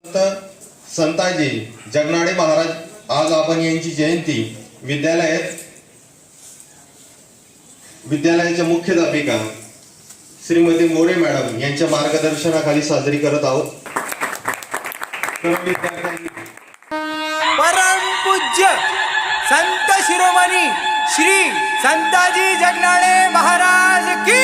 संताजी जगनाडे महाराज आज आपण यांची जयंती विद्यालयाच्या मुख्याध्यापिका श्रीमती मोरे मॅडम यांच्या मार्गदर्शनाखाली साजरी करत आहोत। परम पूज्य संत शिरोमणी श्री संताजी जगनाडे महाराज की